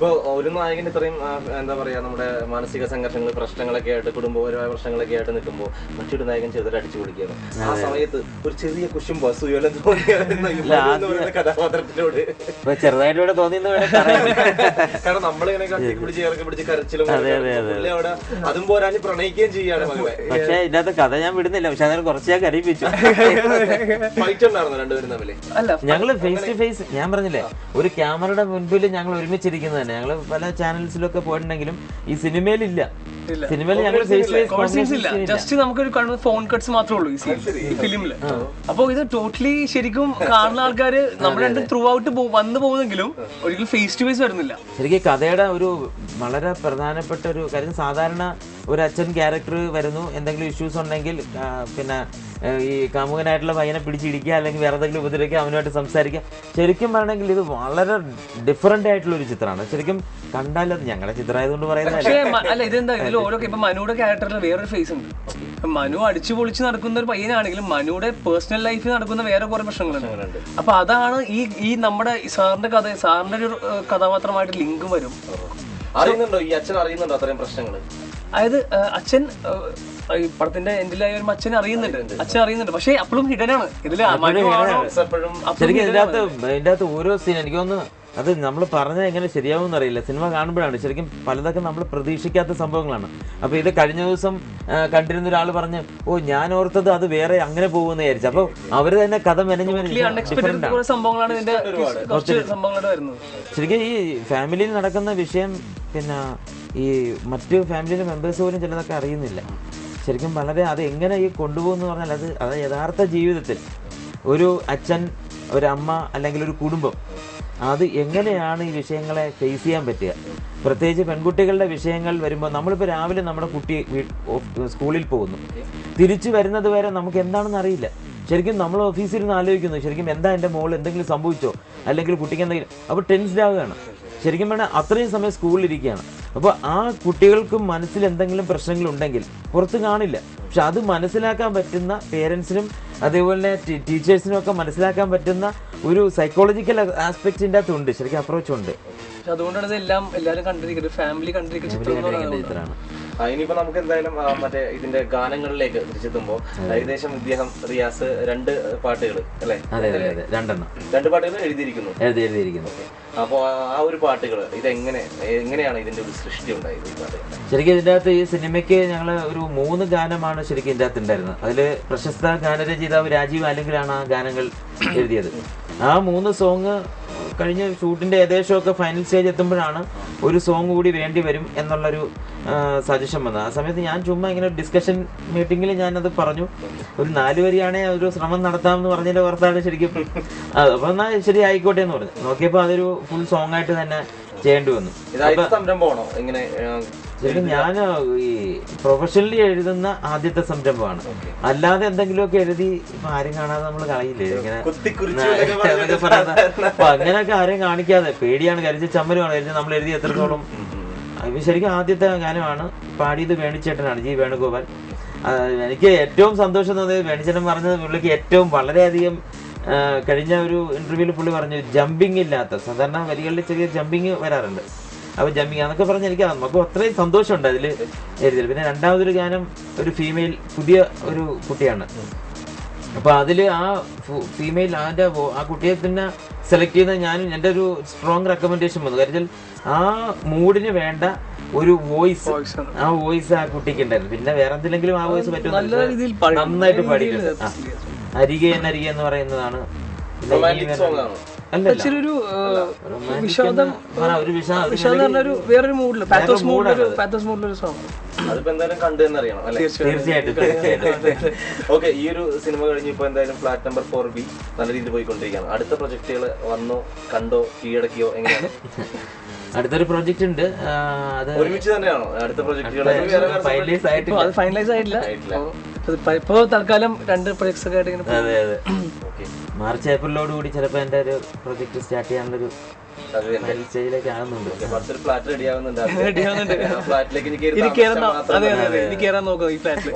ഇപ്പൊ ഒരു നായകൻ ഇത്രയും എന്താ പറയാ നമ്മുടെ മാനസിക സംഘർഷങ്ങൾ, പ്രശ്നങ്ങളൊക്കെ ആയിട്ട്, കുടുംബപരമായ പ്രശ്നങ്ങളൊക്കെ ആയിട്ട് നിൽക്കുമ്പോൾ മറ്റൊരു നായകൻ ചെറുതായിട്ട് അടിച്ചു പൊളിക്കുകയാണ്. ആ സമയത്ത് ഒരു ചെറിയ കുശുമ്പോ സുയോലം തോന്നിയ കഥാപാത്രത്തിനോട് ചെറുതായിട്ട് തോന്നിയെന്ന് കാരണം നമ്മളിങ്ങനെ കട്ടിപ്പിടിച്ച് ഇറക്കി പിടിച്ച് കരച്ചിലും അവിടെ അതും പോരാഞ്ഞ് പ്രണയിക്കുകയും ചെയ്യാണ് മകളെ. പക്ഷെ ഇതിനകത്ത് കഥ ഞാൻ വിടുന്നില്ല, പക്ഷെ അതിനെ കുറച്ച് ഞാൻ കരയിപ്പിച്ചു. ഫൈറ്റ് ഉണ്ടായിരുന്നു രണ്ടുപേരും തമ്മിൽ. ഞങ്ങള് ഫേസ് ടു ഫേസ്, ഞാൻ പറഞ്ഞില്ലേ ഒരു ക്യാമറയുടെ മുൻപിൽ ഞങ്ങൾ ഒരുമിച്ചിരിക്കുന്നത് തന്നെ. ഞങ്ങള് പല ചാനൽസിലൊക്കെ പോയിട്ടുണ്ടെങ്കിലും ഈ സിനിമയിലില്ല. സിനിമയിൽ ഞങ്ങൾ ഫേസ് ടു ഫേസ് ഇല്ല, ജസ്റ്റ് നമുക്കൊരു ഫോൺ കട്ട്സ് മാത്രമേ ഉള്ളൂ ഈ ഫിലിമില്. അപ്പൊ ഇത് ടോട്ടലി ശരിക്കും കാണുന്ന ആൾക്കാര് നമ്മുടെ രണ്ട് ത്രൂ ഔട്ട് വന്നു പോകുന്നെങ്കിലും ഒരിക്കലും ഫേസ് ടു ഫേസ് വരുന്നില്ല. ശരിക്കും കഥയുടെ ഒരു വളരെ പ്രധാനപ്പെട്ട ഒരു കാര്യം, സാധാരണ ഒരു അച്ഛൻ ക്യാരക്ടർ വരുന്നു, എന്തെങ്കിലും ഇഷ്യൂസ് ഉണ്ടെങ്കിൽ പിന്നെ ഈ കാമുകനായിട്ടുള്ള പയ്യനെ പിടിച്ചിടിക്കുക അല്ലെങ്കിൽ വേറെ എന്തെങ്കിലും ഉപദ്രവിക്കുക, അവനുമായിട്ട് സംസാരിക്കുക. ശരിക്കും പറയണമെങ്കിൽ ഇത് വളരെ ഡിഫറെന്റ് ആയിട്ടുള്ള ഒരു ചിത്രമാണ്. ശരിക്കും കണ്ടാൽ അത് ഞങ്ങളുടെ ചിത്രമായതുകൊണ്ട് പറയുന്നത്. അല്ല ഇതെന്താ ഇതിൽ ഓരോ ഇപ്പൊ മനുയുടെ ക്യാരക്ടറിൽ വേറൊരു ഫേസ് ഉണ്ട്. മനു അടിച്ചു പൊളിച്ച് നടക്കുന്ന ഒരു പയ്യനാണെങ്കിലും മനുയുടെ പേഴ്സണൽ ലൈഫിൽ നടക്കുന്ന വേറെ കുറെ പ്രശ്നങ്ങളുണ്ട്. അപ്പൊ അതാണ് ഈ നമ്മുടെ സാറിന്റെ സാറിന്റെ ഒരു കഥാപാത്രമായിട്ട് ലിങ്ക് വരും. അറിയുന്നുണ്ടോ ഈ അച്ഛൻ അറിയുന്നുണ്ടോ അത്രയും പ്രശ്നങ്ങൾ? അതായത് അച്ഛൻ ഈ പടത്തിന്റെ എൻഡിലായ ഒരു അച്ഛൻ അറിയുന്നുണ്ട്, പക്ഷെ അപ്പോഴും ഹിഡനാണ് ഇതില്. ശരിക്കും ഇതിനകത്ത് ഓരോ സീൻ എനിക്ക് തോന്നുന്നു അത് നമ്മൾ പറഞ്ഞാൽ എങ്ങനെ ശരിയാവും അറിയില്ല. സിനിമ കാണുമ്പോഴാണ് ശരിക്കും പലതൊക്കെ നമ്മൾ പ്രതീക്ഷിക്കാത്ത സംഭവങ്ങളാണ്. അപ്പൊ ഇത് കഴിഞ്ഞ ദിവസം കണ്ടിരുന്ന ഒരാൾ പറഞ്ഞ്, ഓ ഞാൻ ഓർത്തത് അത് വേറെ അങ്ങനെ പോകുമെന്ന് വിചാരിച്ചു. അപ്പൊ അവര് തന്നെ കഥ മെനഞ്ഞ് ശരിക്കും ഈ ഫാമിലിയിൽ നടക്കുന്ന വിഷയം പിന്നെ ഈ മറ്റു ഫാമിലിയിലെ മെമ്പേഴ്സ് പോലും ചിലതൊക്കെ അറിയുന്നില്ല. ശരിക്കും വളരെ അത് എങ്ങനെ ഈ കൊണ്ടുപോകുന്നു പറഞ്ഞാൽ അത് യഥാർത്ഥ ജീവിതത്തിൽ ഒരു അച്ഛൻ, ഒരു അമ്മ അല്ലെങ്കിൽ ഒരു കുടുംബം അത് എങ്ങനെയാണ് ഈ വിഷയങ്ങളെ ഫേസ് ചെയ്യാൻ പറ്റുക. പ്രത്യേകിച്ച് പെൺകുട്ടികളുടെ വിഷയങ്ങൾ വരുമ്പോൾ നമ്മളിപ്പോൾ രാവിലെ നമ്മുടെ കുട്ടി സ്കൂളിൽ പോകുന്നു, തിരിച്ചു വരുന്നത് വരെ നമുക്ക് എന്താണെന്ന് അറിയില്ല. ശരിക്കും നമ്മൾ ഓഫീസിൽ നിന്ന് ആലോചിക്കുന്നു, ശരിക്കും എന്താ എൻ്റെ മോൾ എന്തെങ്കിലും സംഭവിച്ചോ അല്ലെങ്കിൽ കുട്ടിക്ക് എന്തെങ്കിലും, അപ്പോൾ ടെൻസ്ഡ് ആവുകയാണ്. ശരിക്കും വേണം അത്രയും സമയം സ്കൂളിലിരിക്കുകയാണ്. അപ്പോൾ ആ കുട്ടികൾക്ക് മനസ്സിൽ എന്തെങ്കിലും പ്രശ്നങ്ങളുണ്ടെങ്കിൽ പുറത്ത് കാണില്ല. പക്ഷെ അത് മനസ്സിലാക്കാൻ പറ്റുന്ന പേരൻസിനും അതേപോലെ ടീച്ചേഴ്സിനും ഒക്കെ മനസ്സിലാക്കാൻ പറ്റുന്ന ഒരു സൈക്കോളജിക്കൽ ആസ്പെക്റ്റിൻ്റെ അകത്തുണ്ട്, ശരിക്കും അപ്രോച്ചുണ്ട്. അതുകൊണ്ടാണ് ഇതെല്ലാം എല്ലാവരും കണ്ടിരിക്കുന്നത്, ഫാമിലി കണ്ടിരിക്കുന്ന ചിത്രമാണ്. ഇനിയിപ്പോ നമുക്ക് എന്തായാലും മറ്റേ ഇതിന്റെ ഗാനങ്ങളിലേക്ക് തിരിച്ചെത്തുമ്പോ ഏകദേശം ഇദ്ദേഹം റിയാസ് 2 പാട്ടുകൾ അല്ലെ? രണ്ട് പാട്ടുകൾ എഴുതിയിരിക്കുന്നു. അപ്പൊ ആ ഒരു പാട്ടുകൾ എങ്ങനെയാണ് ഇതിന്റെ ഒരു സൃഷ്ടി ഉണ്ടായത്? ശരിക്കും ഇതിന്റെ അകത്ത് ഈ സിനിമയ്ക്ക് ഞങ്ങള് ഒരു 3 ഗാനമാണ് ശരിക്കും ഇതിന്റെ അകത്ത് ഉണ്ടായിരുന്നത്. അതില് പ്രശസ്ത ഗാനരചയിതാവ് രാജീവ് ആലെങ്കിലാണ് ആ ഗാനങ്ങൾ എഴുതിയത്. ആ 3 സോങ് കഴിഞ്ഞ ഷൂട്ടിന്റെ ഏകദേശമൊക്കെ ഫൈനൽ സ്റ്റേജ് എത്തുമ്പോഴാണ് ഒരു സോങ് കൂടി വേണ്ടി വരും എന്നുള്ളൊരു സജഷൻ വന്നത്. ആ സമയത്ത് ഞാൻ ചുമ്മാ ഇങ്ങനെ ഡിസ്കഷൻ മീറ്റിങ്ങിൽ ഞാനത് പറഞ്ഞു, ഒരു 4 വരിയാണെ ഒരു ശ്രമം നടത്താമെന്ന് പറഞ്ഞതിന്റെ പുറത്താണ് ശരിക്കും അപ്പൊ എന്നാ ശരി ആയിക്കോട്ടെ എന്ന് പറഞ്ഞു. നോക്കിയപ്പോ അതൊരു ഫുൾ സോങ് ആയിട്ട് തന്നെ ചെയ്യേണ്ടി വന്നു. ശരിക്കും ഞാൻ ഈ പ്രൊഫഷണലി എഴുതുന്ന ആദ്യത്തെ സംരംഭമാണ്. അല്ലാതെ എന്തെങ്കിലുമൊക്കെ എഴുതി ഇപ്പൊ ആരും കാണാതെ നമ്മൾ കളയില്ലേ ഇങ്ങനെ അപ്പൊ അങ്ങനെയൊക്കെ ആരെയും കാണിക്കാതെ പേടിയാണ്, കരിച്ച ചമ്മലുമാണ് കരിച്ച നമ്മൾ എഴുതി എത്രത്തോളം. ശരിക്കും ആദ്യത്തെ ഗാനമാണ് പാടിയത് വേണിച്ചേട്ടനാണ്, ജി വേണുഗോപാൽ. എനിക്ക് ഏറ്റവും സന്തോഷം തോന്നിയത് വേണിച്ചേട്ടൻ പറഞ്ഞത് പുള്ളിക്ക് ഏറ്റവും വളരെയധികം കഴിഞ്ഞ ഒരു ഇന്റർവ്യൂവിൽ പുള്ളി പറഞ്ഞു ജമ്പിങ് ഇല്ലാത്ത, സാധാരണ വരികളിൽ ചെറിയ ജമ്പിങ് വരാറുണ്ട്, അപ്പൊ ജമ്പിങ് എന്നൊക്കെ പറഞ്ഞ് എനിക്ക് നമുക്ക് അത്രയും സന്തോഷമുണ്ട് അതിൽ എഴുതിയത്. പിന്നെ രണ്ടാമതൊരു ഗാനം ഒരു ഫീമെയിൽ പുതിയ ഒരു കുട്ടിയാണ്. അപ്പൊ അതില് ആ ഫീമെയിൽ ആ കുട്ടിയെ പിന്നെ സെലക്ട് ചെയ്യുന്ന ഞാനും എൻ്റെ ഒരു സ്ട്രോങ് റെക്കമെൻഡേഷൻ വന്നു. കാര്യം ആ മൂഡിന് വേണ്ട ഒരു വോയിസ്, ആ വോയിസ് ആ കുട്ടിക്ക് ഉണ്ടായിരുന്നു. പിന്നെ വേറെ എന്തെങ്കിലും ആ വോയിസ് പറ്റും, നന്നായിട്ട് പാടിയിട്ടുണ്ട്. അരികെ എന്ന് പറയുന്നതാണ്. തീർച്ചയായിട്ടും. ഓക്കെ, ഈ ഒരു സിനിമ കഴിഞ്ഞപ്പോ എന്തായാലും ഫ്ലാറ്റ് നമ്പർ 4B നല്ല രീതിയിൽ പോയിക്കൊണ്ടിരിക്കുകയാണ്. അടുത്ത പ്രൊജക്ടുകൾ വന്നോ, കണ്ടോ, കീഴടക്കിയോ, എങ്ങനെയാണ്? അടുത്തൊരു പ്രൊജക്ട് ഉണ്ട്, അത് ഒരുമിച്ച് തന്നെയാണോ അടുത്ത പ്രൊജക്ടുകൾ? ഫൈനലൈസ് ആയിട്ടില്ല ഇപ്പൊ തൽക്കാലം 2 പ്രൊജക്ട്സ് ഒക്കെ ആയിട്ട്. അതെ, മാർച്ച് ഏപ്രിലോട് കൂടി ചിലപ്പോ എന്റെ ഒരു പ്രൊജക്ട് സ്റ്റാർട്ട് ചെയ്യാനുള്ളൊരു സ്റ്റേജിലേക്ക് ആകുന്നുണ്ട്. ഫ്ലാറ്റ് റെഡി ആവുന്നുണ്ട്. ഫ്ലാറ്റിലേക്ക് എനിക്ക് കയറാൻ നോക്കാം ഈ ഫ്ലാറ്റിൽ.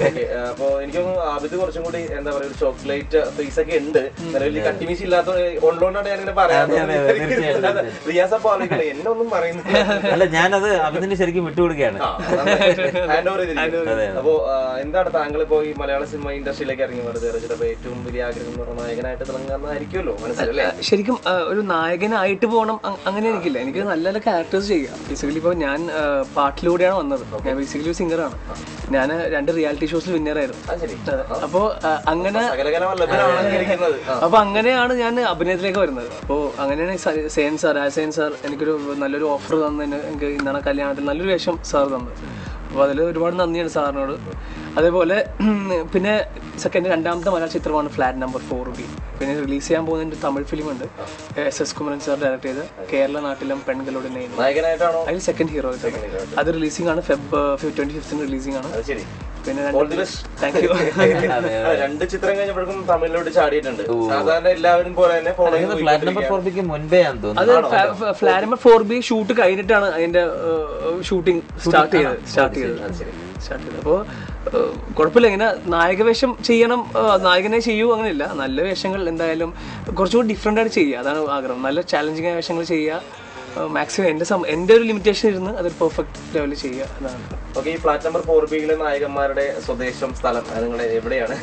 അപ്പൊ എനിക്ക് ആബിദ് കുറച്ചും കൂടി എന്താ പറയാ ഒരു ചോക്ലേറ്റ് ഫേസ് ഒക്കെ ഉണ്ട്. വലിയ കട്ടിമീശ ഇല്ലാത്ത ഉള്ളതുകൊണ്ടാണ് ഞാനിങ്ങനെ പറയാൻ. റിയാസ് അപ്പൊ എന്നെ ഒന്നും പറയുന്നില്ല. അല്ല, ഞാനത് ആബിദിന് ശരിക്കും വിട്ടുകൊടുക്കുകയാണ്. ഹാൻഡ് ഓവർ ചെയ്തിരിക്കുന്നത്. അപ്പൊ എന്താണ് താങ്കൾ ഇപ്പോ ഈ മലയാള സിനിമ ഇൻഡസ്ട്രിയിലേക്ക് ഇറങ്ങി വരുന്നത്? ഏറ്റവും വലിയ ആഗ്രഹം എന്ന് പറഞ്ഞാൽ നായകനായിട്ട് തിളങ്ങാന്നായിരിക്കുമല്ലോ മനസ്സിലല്ലേ? ശരിക്കും ഒരു നായകനായിട്ട് പോകണം അങ്ങനെ എനിക്കില്ല. എനിക്ക് നല്ല നല്ല ക്യാരക്ടേഴ്സ് ചെയ്യാം. ബേസിക്കലി ഇപ്പോൾ ഞാൻ പാട്ടിലൂടെയാണ് വന്നത്. ഞാൻ ബേസിക്കലി ഒരു സിംഗറാണ്. ഞാൻ 2 റിയാലിറ്റി ഷോസിൽ വിന്നറായിരുന്നു. അപ്പോൾ അങ്ങനെ അങ്ങനെയാണ് ഞാൻ അഭിനയത്തിലേക്ക് വരുന്നത്. അപ്പോൾ അങ്ങനെയാണ് സേൻ സാർ എനിക്കൊരു നല്ലൊരു ഓഫർ തന്നതിന് എനിക്ക് ഇന്നാണ് കല്യാണത്തിൽ നല്ലൊരു വേഷം സാർ തന്നത്. അപ്പോൾ അതിൽ ഒരുപാട് നന്ദിയാണ് സാറിനോട്. അതേപോലെ പിന്നെ രണ്ടാമത്തെ മലയാള ചിത്രമാണ് ഫ്ലാറ്റ് നമ്പർ 4B. പിന്നെ റിലീസ് ചെയ്യാൻ പോകുന്ന തമിഴ് ഫിലിമുണ്ട്. SS കുമരൻ സാർ ഡയറക്ട് ചെയ്ത് കേരള നാട്ടിലും പെൺകളുടെ അതിൽ സെക്കൻഡ് ഹീറോ. അത് റിലീസിംഗ് ആണ്. Feb 25 റിലീസിംഗ് ആണ്. പിന്നെ താങ്ക് യു. 2 ചിത്രം കഴിഞ്ഞപ്പോഴേക്കും തമിഴിലോട്ട് ചാടിയിട്ടുണ്ട്. സാധാരണ എല്ലാവരും പോലെ തന്നെ ഫ്ലാറ്റ് നമ്പർ 4B മുൻപേ അത് ഫ്ലാറ്റ് നമ്പർ 4B ഷൂട്ട് കഴിഞ്ഞിട്ടാണ് അതിന്റെ ഷൂട്ടിംഗ് സ്റ്റാർട്ട് ചെയ്തത്. അപ്പോൾ കുഴപ്പമില്ല. ഇങ്ങനെ നായകവേഷം ചെയ്യണം, നായകനെ ചെയ്യൂ അങ്ങനെയില്ല. നല്ല വേഷങ്ങൾ എന്തായാലും കുറച്ചുകൂടി ഡിഫറെൻ്റ് ആയിട്ട് ചെയ്യുക, അതാണ് ആഗ്രഹം. നല്ല ചാലഞ്ചിങ് ആയ വേഷങ്ങൾ ചെയ്യുക. മാക്സിമം എൻ്റെ ഒരു ലിമിറ്റേഷൻ ഇരുന്ന് അതൊരു പെർഫെക്റ്റ് ലെവലിൽ ചെയ്യുക, അതാണ്. ഓക്കെ, ഈ ഫ്ലാറ്റ് നമ്പർ 4Bയിലെ നായകന്മാരുടെ സ്വദേശം സ്ഥലം നിങ്ങളുടെ എവിടെയാണ്?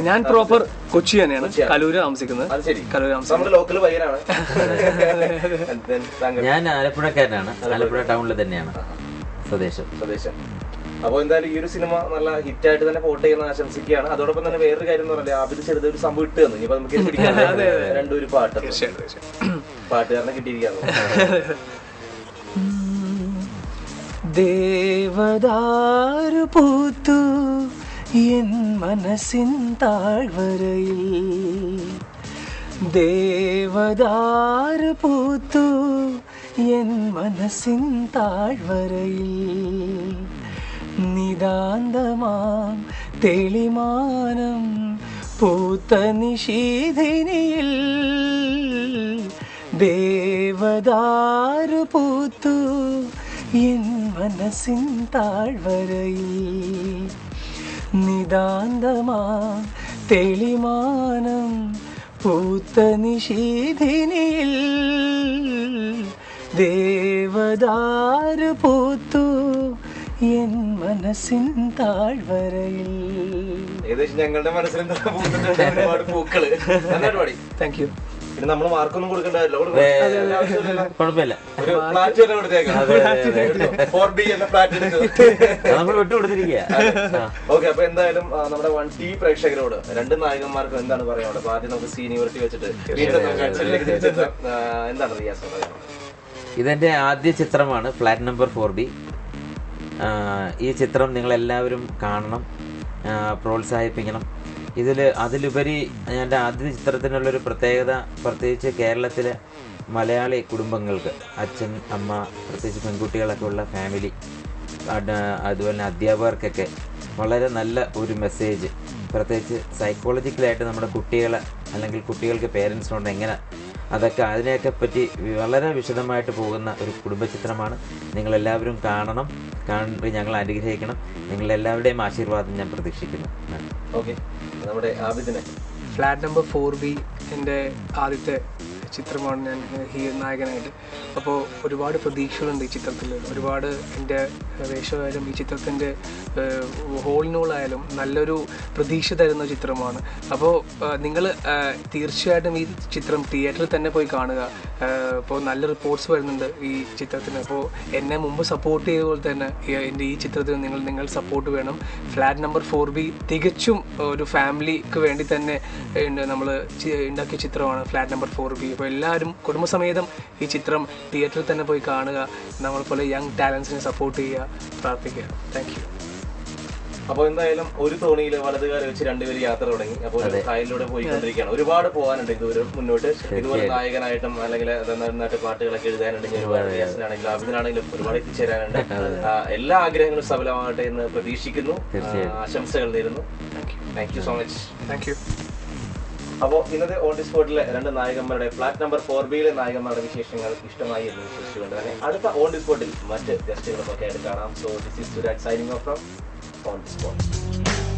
ഞാൻ പ്രോപ്പർ കൊച്ചി തന്നെയാണ്, കലൂര് താമസിക്കുന്നത്. അത് ശരി, നമ്മുടെ ലോക്കൽ പയ്യനാണ്. ഞാൻ ആലപ്പുഴക്കാരനാണ്. ആലപ്പുഴ ടൗണിൽ തന്നെയാണ് സ്വദേശം. അപ്പൊ എന്തായാലും ഈ ഒരു സിനിമ നല്ല ഹിറ്റായിട്ട് തന്നെ പോട്ട് ചെയ്യുന്ന ആശംസിക്കുകയാണ്. അതോടൊപ്പം തന്നെ വേറൊരു കാര്യം എന്ന് പറഞ്ഞാൽ ആബിദ് ചെറുതൊരു സംഭവം ഇട്ട് തന്നു. ഇനിയിപ്പോ നമുക്ക് പിടിക്കാൻ രണ്ടൊരു പാട്ടുകാരനെ കിട്ടിയിരിക്കുകയാണ്. ദേവദാരു പൂത്തു എൻ മനസ്സിൻ താഴ്വരയിൽ, ദേവദാരു പൂത്തു എൻ മനസ്സിൻ താഴ്വരയിൽ, നിതാന്തമാം തെളിമാനം പൂത്ത നിശീധിനിയിൽ, ദേവദാരു പൂത്തു എൻ മനസ്സിൻ താഴ്വരയിൽ, നിതാന്തമാം തെളിമാനം പൂത്ത നിശീധിനിയിൽ, ദേവദാരു പൂത്തു എൻ മനസ്സിൻ താഴ്വരയിൽ. ഏകദേശം ഞങ്ങളുടെ മനസ്സിൽ ഒരുപാട് പൂക്കള്. Thank you. പിന്നെ നമ്മൾ മാർക്കൊന്നും കൊടുക്കണ്ടല്ലോ, കുഴപ്പമില്ല. ഒരു ഫ്ലാറ്റ് തന്നെ കൊടുത്തേക്കാം. 4B എന്ന ഫ്ലാറ്റ് നമ്മൾ വിട്ടുകൊടുത്തിരിക്കുക. ഓക്കെ, അപ്പൊ എന്തായാലും നമ്മുടെ 1TV പ്രേക്ഷകരോട് 2 നായകന്മാർക്കും എന്താണ് പറയാനുള്ളത്? ആദ്യം നമുക്ക് സീനിയോറിറ്റി വെച്ചിട്ട് എന്താണ് റിയാസ് പറയുന്നത്? ഇതെന്റെ ആദ്യ ചിത്രമാണ് ഫ്ലാറ്റ് നമ്പർ 4B. ഈ ചിത്രം നിങ്ങളെല്ലാവരും കാണണം, പ്രോത്സാഹിപ്പിക്കണം. അതിലുപരി എൻ്റെ ആദ്യ ചിത്രത്തിനുള്ളൊരു പ്രത്യേകത, പ്രത്യേകിച്ച് കേരളത്തിലെ മലയാളി കുടുംബങ്ങൾക്ക്, അച്ഛൻ അമ്മ, പ്രത്യേകിച്ച് പെൺകുട്ടികളൊക്കെ ഉള്ള ഫാമിലി, അതുപോലെ അധ്യാപകർക്കൊക്കെ വളരെ നല്ല ഒരു മെസ്സേജ്, പ്രത്യേകിച്ച് സൈക്കോളജിക്കലായിട്ട് നമ്മുടെ കുട്ടികളെ അല്ലെങ്കിൽ കുട്ടികൾക്ക് പേരൻസിനോട് എങ്ങനെ അതിനെയൊക്കെ പറ്റി വളരെ വിശദമായിട്ട് പോകുന്ന ഒരു കുടുംബചിത്രമാണ്. നിങ്ങളെല്ലാവരും കാണണം, കണ്ട് ഞങ്ങൾ അനുഗ്രഹിക്കണം. നിങ്ങളെല്ലാവരുടെയും ആശീർവാദം ഞാൻ പ്രതീക്ഷിക്കുന്നു. ഓക്കെ, നമ്മുടെ ആബിദിനെ ഫ്ലാറ്റ് നമ്പർ 4B എൻ്റെ ആദ്യത്തെ ചിത്രമാണ് ഞാൻ നായകനായിട്ട്. അപ്പോൾ ഒരുപാട് പ്രതീക്ഷകളുണ്ട് ഈ ചിത്രത്തിൽ. ഒരുപാട് എൻ്റെ വേഷമായാലും ഈ ചിത്രത്തിൻ്റെ ഹോളിനോളായാലും നല്ലൊരു പ്രതീക്ഷ തരുന്ന ചിത്രമാണ്. അപ്പോൾ നിങ്ങൾ തീർച്ചയായിട്ടും ഈ ചിത്രം തിയേറ്ററിൽ തന്നെ പോയി കാണുക. ഇപ്പോൾ നല്ല റിപ്പോർട്ട്സ് വരുന്നുണ്ട് ഈ ചിത്രത്തിന്. അപ്പോൾ എന്നെ മുമ്പ് സപ്പോർട്ട് ചെയ്ത പോലെ തന്നെ എൻ്റെ ഈ ചിത്രത്തിന് നിങ്ങൾ സപ്പോർട്ട് വേണം. ഫ്ലാറ്റ് നമ്പർ 4B തികച്ചും ഒരു ഫാമിലിക്ക് വേണ്ടി തന്നെ നമ്മൾ ഉണ്ടാക്കിയ ചിത്രമാണ് ഫ്ലാറ്റ് നമ്പർ 4B. അപ്പോൾ എല്ലാവരും കുടുംബസമേതം ഈ ചിത്രം തിയേറ്ററിൽ തന്നെ പോയി കാണുക. നമ്മളെപ്പോലെ യങ് ടാലൻസിനെ സപ്പോർട്ട് ചെയ്യുക, പ്രാർത്ഥിക്കുക. Thank you. അപ്പോൾ എന്തായാലും ഒരു തോണിയിൽ വലതുകാരെ വെച്ച് 2 പേര് യാത്ര തുടങ്ങി. അപ്പോൾ കായലിലൂടെ പോയിക്കൊണ്ടിരിക്കുകയാണ്. ഒരുപാട് പോകാനുണ്ട് ഇതുവരെ മുന്നോട്ട്. ഇതുപോലെ നായകനായിട്ടും അല്ലെങ്കിൽ നന്നായിട്ട് പാട്ടുകളൊക്കെ എഴുതാനുണ്ടെങ്കിൽ ഒരുപാട് റിയാസിനാണെങ്കിലും അഭിനയാണെങ്കിലും ഒരുപാട് എത്തിച്ചേരാനുണ്ട്. എല്ലാ ആഗ്രഹങ്ങളും സഫലമാകട്ടെ എന്ന് പ്രതീക്ഷിക്കുന്നു. ആശംസകൾ നേരുന്നു. Thank you so much. Thank you. അപ്പോൾ ഇന്നത്തെ ഓൺ ദി സ്പോട്ടിലെ 2 നായകന്മാരുടെ ഫ്ലാറ്റ് നമ്പർ 4Bയിലെ നായകന്മാരുടെ വിശേഷങ്ങൾ ഇഷ്ടമായി എന്ന് വിശ്വസിച്ചുകൊണ്ട് തന്നെ അടുത്ത ഓൺ ദി സ്പോട്ടിൽ മറ്റ് ഗസ്റ്റുകളൊക്കെ ആയിട്ട് കാണാം. So this is Suraj signing off from on the spot.